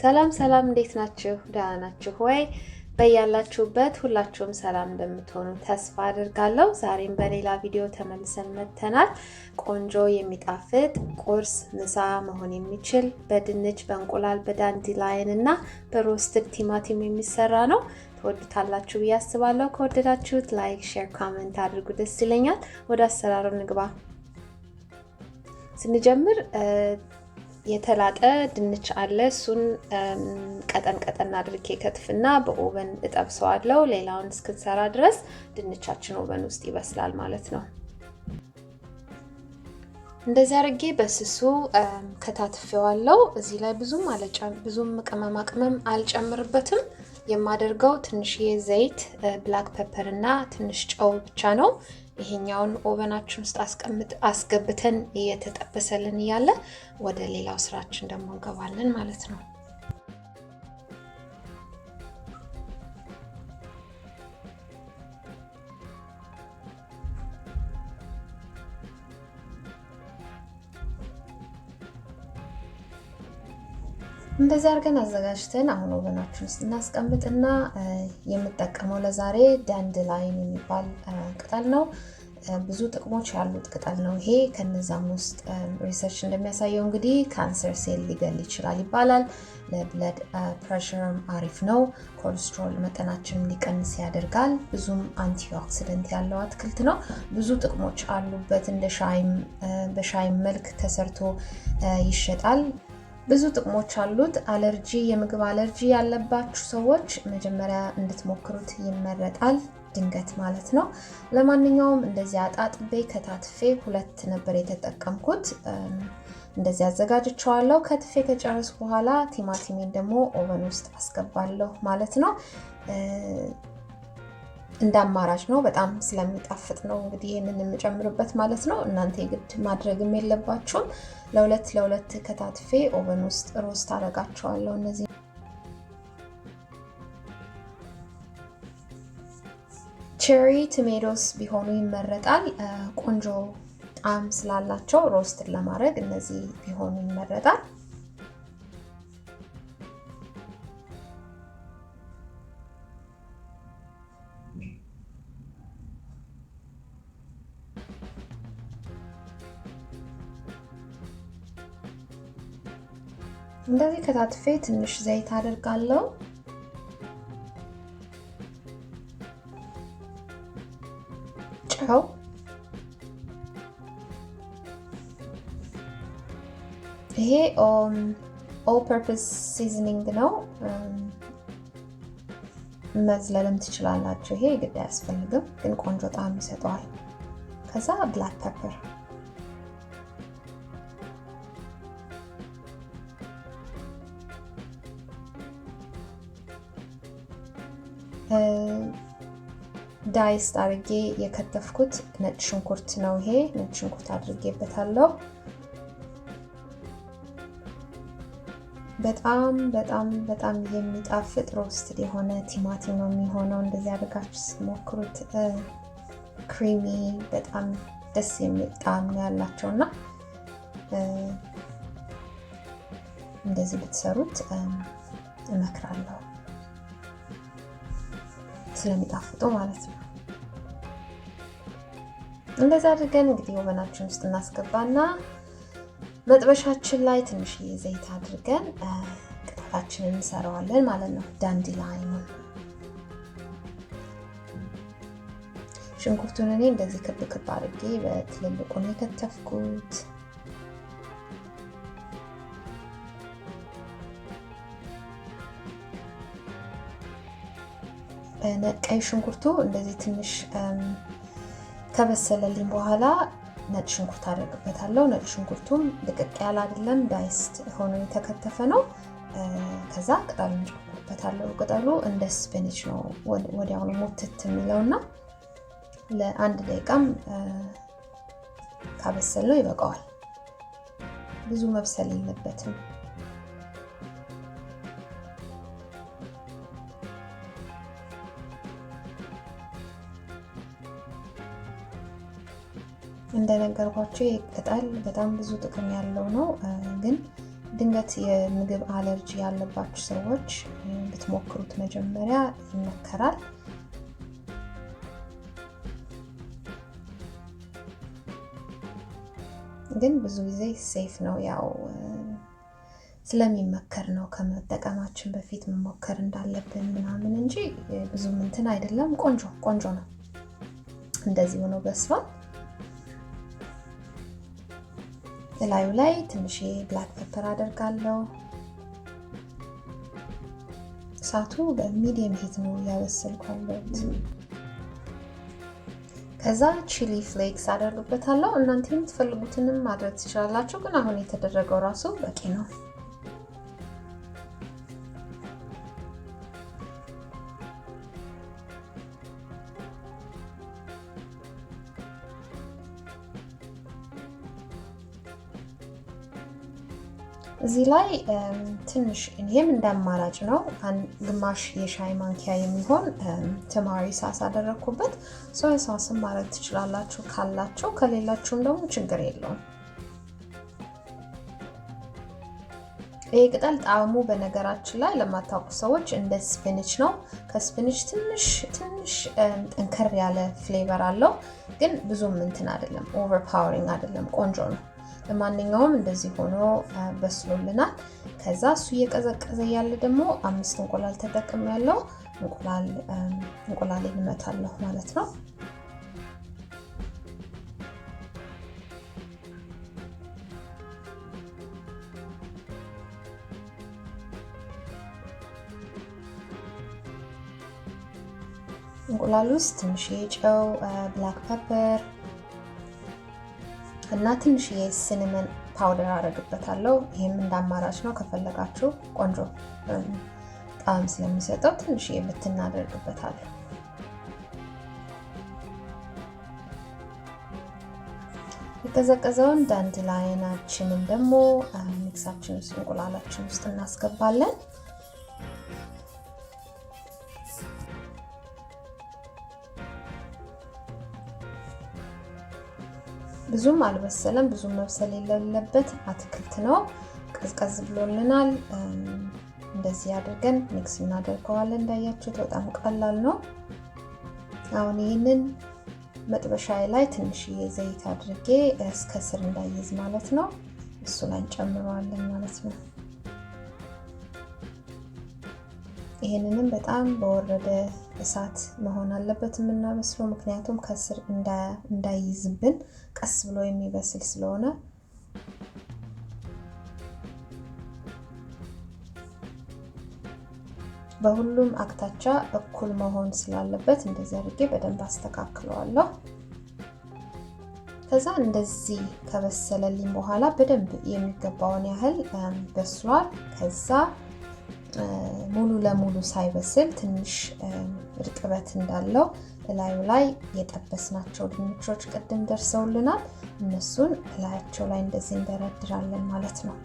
ሰላም ሰላም እንዴት ናችሁ? ደህና ናችሁ ወይ? በያላችሁበት ሁላችሁም ሰላም እንደምትሆኑ ተስፋ አድርጋለሁ። ዛሬም በሌላ ቪዲዮ ተመልሰን መጥተናል። ቆንጆ የሚጣፍጥ ቁርስ ምሳ መሆን የሚችል በድንች በእንቁላል በዳንዲላየን እና በሮስትድ ቲማቲም የሚሰራ ነው። ትወዱታላችሁ ብዬ አስባለሁ። ከወደዳችሁት ላይክ፣ ሼር፣ ኮሜንት አድርጉ፣ ደስ ይለኛል። ወደ አሰራሩ እንግባ። ስንጀምር የተላጠ ድንች አለ። እሱን ቀጠን አድርጌ ከትፍና በኦቨን እጠብሰዋለሁ። ሌላውን እስክንሰራ ድረስ ድንቻችን ኦቨን ውስጥ ይበስላል ማለት ነው። እንደዚህ አድርጌ በስሱ ከታትፌዋለሁ። እዚህ ላይ ብዙም ቅመም አልጨምርበትም። የማደርገው ትንሽዬ ዘይት፣ ብላክ ፔፐር እና ትንሽ ጨው ብቻ ነው። ይሄኛውን ኦቨናችን ውስጥ አስገብተን እየተጠበሰልን እያለ ወደ ሌላው ስራችን ደግሞ እንገባለን ማለት ነው። እንደዚህ አድርገን አዘጋጅተን አሁን ኦቨናችን ውስጥ እናስቀምጥና የምጠቀመው ለዛሬ ዳንድላየን የሚባል ቅጠል ነው። ብዙ ጥቅሞች ያሉት ቅጠል ነው ይሄ። ከነዛም ውስጥ ሪሰርች እንደሚያሳየው እንግዲህ ካንሰር ሴል ሊገል ይችላል ይባላል። ለብለድ ፕሬሸርም አሪፍ ነው። ኮሌስትሮል መጠናችንን ሊቀንስ ያደርጋል። ብዙም አንቲኦክሲደንት ያለው አትክልት ነው። ብዙ ጥቅሞች አሉበት። እንደ በሻይም መልክ ተሰርቶ ይሸጣል። ብዙ ጥቅሞች አሉት። የምግብ አለርጂ ያለባችሁ ሰዎች መጀመሪያ እንድትሞክሩት ይመረጣል። ድንገት ማለት ነው። ለማንኛውም እንደዚህ አጣጥቤ ከታትፌ 2 ነበር የተጠቀምኩት። እንደዚህ አዘጋጅቼዋለሁ። ከትፌ ከጨረስኩ በኋላ ቲማቲሜን ደግሞ ኦቨን ውስጥ አስገባለሁ ማለት ነው። እንደ አማራጭ ነው። በጣም ስለሚጣፍጥ ነው እንግዲህ ይሄንን የምጨምርበት ማለት ነው። እናንተ የግድ ማድረግም የለባችሁም። ለሁለት ከታትፌ ኦቨን ውስጥ ሮስት አደርጋቸዋለሁ። እነዚህ ቼሪ ቶሜቶስ ቢሆኑ ይመረጣል። ቆንጆ ጣዕም ስላላቸው ሮስት ለማድረግ እነዚህ ቢሆኑ ይመረጣል። እንደዚህ ከታትፌ ትንሽ ዘይት አደርጋለሁ። ጨው፣ ይሄ ኦል ፐርፐስ ሲዝኒንግ ነው። መዝለልም ትችላላችሁ። ይሄ ግድ አያስፈልግም፣ ግን ቆንጆ ጣዕም ይሰጠዋል። ከዛ ብላክ ፔፐር፣ ዳይስ አድርጌ የከተፍኩት ነጭ ሽንኩርት ነው። ይሄ ነጭ ሽንኩርት አድርጌበታለሁ። በጣም የሚጣፍጥ ሮስትድ የሆነ ቲማቲም ነው የሚሆነው። እንደዚህ አድርጋችሁ ስትሞክሩት ክሪሚ በጣም ደስ የሚል ጣዕም ነው ያላቸውና እንደዚህ ብትሰሩት እመክራለሁ፣ ስለሚጣፍጡ ማለት ነው። እንደዛ አድርገን እንግዲህ ኦቨናችን ውስጥ እናስገባና መጥበሻችን ላይ ትንሽ ዘይት አድርገን ቅጠላችንን እንሰራዋለን ማለት ነው። ዳንዲላየን ሽንኩርቱን እኔ እንደዚህ ክብ አድርጌ በትልልቁ ነው የከተፍኩት። ቀይ ሽንኩርቱ እንደዚህ ትንሽ ከበሰለልኝ በኋላ ነጭ ሽንኩርት አደርግበታለሁ። ነጭ ሽንኩርቱም ድቅቅ ያለ አይደለም፣ ዳይስት ሆኖ የተከተፈ ነው። ከዛ ቅጠሉን ጨምርበታለሁ። ቅጠሉ እንደ ስፒንች ነው ወዲያውኑ ሙትት የሚለውና ለ1 ደቂቃም ካበሰልነው ይበቃዋል። ብዙ መብሰል የለበትም። እንደነገርኳችሁ ቅጠል በጣም ብዙ ጥቅም ያለው ነው። ግን ድንገት የምግብ አለርጂ ያለባችሁ ሰዎች ብትሞክሩት መጀመሪያ ይመከራል። ግን ብዙ ጊዜ ሴፍ ነው፣ ያው ስለሚመከር ነው ከመጠቀማችን በፊት መሞከር እንዳለብን ምናምን እንጂ ብዙም እንትን አይደለም። ቆንጆ ነው። እንደዚህ ሆኖ በስሏል። ላዩ ላይ ትንሽ ብላክ ፔፐር አደርጋለሁ። እሳቱ በሚዲየም ሂት ነው ያበሰልኩት። ከዛ ቺሊ ፍሌክስ አደርግበታለሁ። እናንተ የምትፈልጉትንም ማድረግ ትችላላችሁ፣ ግን አሁን የተደረገው ራሱ በቂ ነው። እዚህ ላይ ትንሽ ይሄም እንዳማራጭ ነው፣ ግማሽ የሻይ ማንኪያ የሚሆን ተማሪ ሳስ አደረኩበት። ሶያ ሳስም ማድረግ ትችላላችሁ ካላችሁ፣ ከሌላችሁም ደግሞ ችግር የለውም። ይሄ ቅጠል ጣዕሙ በነገራችን ላይ ለማታውቁ ሰዎች እንደ ስፒንች ነው። ከስፒንች ትንሽ ጠንከር ያለ ፍሌቨር አለው፣ ግን ብዙም እንትን አይደለም፣ ኦቨርፓወሪንግ አይደለም። ቆንጆ ነው። ለማንኛውም እንደዚህ ሆኖ በስሎልናል። ከዛ እሱ እየቀዘቀዘ ያለ ደግሞ 5 እንቁላል ተጠቅሜያለሁ። እንቁላል እመታለሁ ማለት ነው። እንቁላል ውስጥ ትንሽ ጨው፣ ብላክ ፔፐር እና ትንሽ የሲናመን ፓውደር አደርግበታለሁ። ይሄም እንዳማራጭ ነው። ከፈለጋችሁ ቆንጆ ጣዕም ስለሚሰጠው ትንሽ ብትን አደርግበታለሁ። የቀዘቀዘውን ዳንድላየናችንን ደግሞ ሚክሳችን ውስጥ እንቁላላችን ውስጥ እናስገባለን። ብዙም አልበሰለም፣ ብዙም መብሰል የሌለበት አትክልት ነው። ቀዝቀዝ ብሎልናል። እንደዚህ አድርገን ሚክስ እናደርገዋለን። እንዳያችሁት በጣም ቀላል ነው። አሁን ይህንን መጥበሻዬ ላይ ትንሽዬ ዘይት አድርጌ እስከ ስር እንዳይዝ ማለት ነው እሱ ላይ እንጨምረዋለን ማለት ነው። ይሄንንም በጣም በወረደ እሳት መሆን አለበት የምናበስለው፣ ምክንያቱም ከስር እንዳይዝብን ቀስ ብሎ የሚበስል ስለሆነ። በሁሉም አቅጣጫ እኩል መሆን ስላለበት እንደዚህ አድርጌ በደንብ አስተካክለዋለሁ። ከዛ እንደዚህ ከበሰለልኝ በኋላ በደንብ የሚገባውን ያህል በስሏል። ከዛ ሙሉ ለሙሉ ሳይበስል ትንሽ እርጥበት እንዳለው ላዩ ላይ የጠበስናቸው ድንቾች ቅድም ደርሰውልናል። እነሱን ላያቸው ላይ እንደዚህ እንደረድራለን ማለት ነው።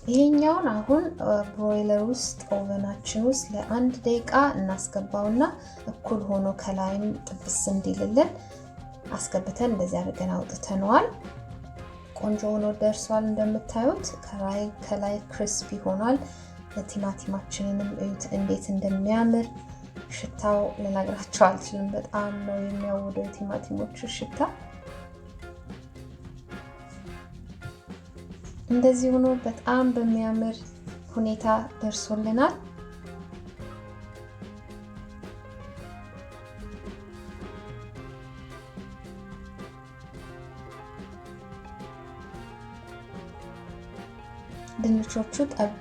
ይሄኛውን አሁን ብሮይለር ውስጥ ኦቨናችን ውስጥ ለ1 ደቂቃ እናስገባውና እኩል ሆኖ ከላይም ጥብስ እንዲልልን አስገብተን እንደዚህ አድርገን አውጥተነዋል። ቆንጆ ሆኖ ደርሷል። እንደምታዩት ከላይ ክሪስፒ ሆኗል። ቲማቲማችንንም እዩት እንዴት እንደሚያምር። ሽታው ልነግራችሁ አልችልም። በጣም ነው የሚያወደው የቲማቲሞቹ ሽታ። እንደዚህ ሆኖ በጣም በሚያምር ሁኔታ ደርሶልናል። ድንቾቹ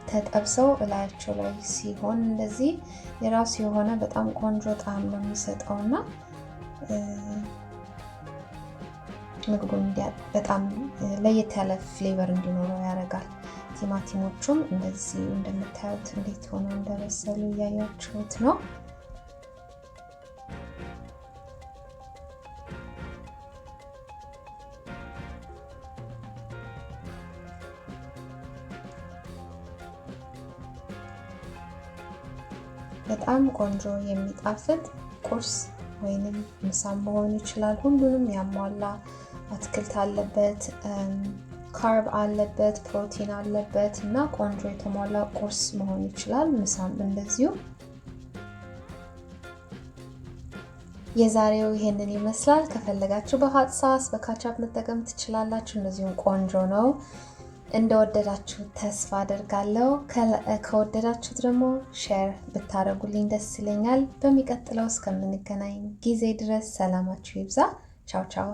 ተጠብሰው እላያቸው ላይ ሲሆን እንደዚህ የራሱ የሆነ በጣም ቆንጆ ጣዕም ነው የሚሰጠውና ምግቡን በጣም ለየት ያለ ፍሌቨር እንዲኖረው ያደርጋል። ቲማቲሞቹም እንደዚህ እንደምታዩት እንዴት ሆነው እንደበሰሉ እያያችሁት ነው። በጣም ቆንጆ የሚጣፍጥ ቁርስ ወይንም ምሳ መሆን ይችላል። ሁሉንም ያሟላ አትክልት አለበት፣ ካርብ አለበት፣ ፕሮቲን አለበት እና ቆንጆ የተሟላ ቁርስ መሆን ይችላል። ምሳም እንደዚሁ። የዛሬው ይሄንን ይመስላል። ከፈለጋችሁ በሃት ሳስ በካቻፕ መጠቀም ትችላላችሁ። እንደዚሁም ቆንጆ ነው። እንደወደዳችሁ ተስፋ አደርጋለሁ። ከወደዳችሁት ደግሞ ሼር ብታደርጉልኝ ደስ ይለኛል። በሚቀጥለው እስከምንገናኝ ጊዜ ድረስ ሰላማችሁ ይብዛ። ቻው ቻው።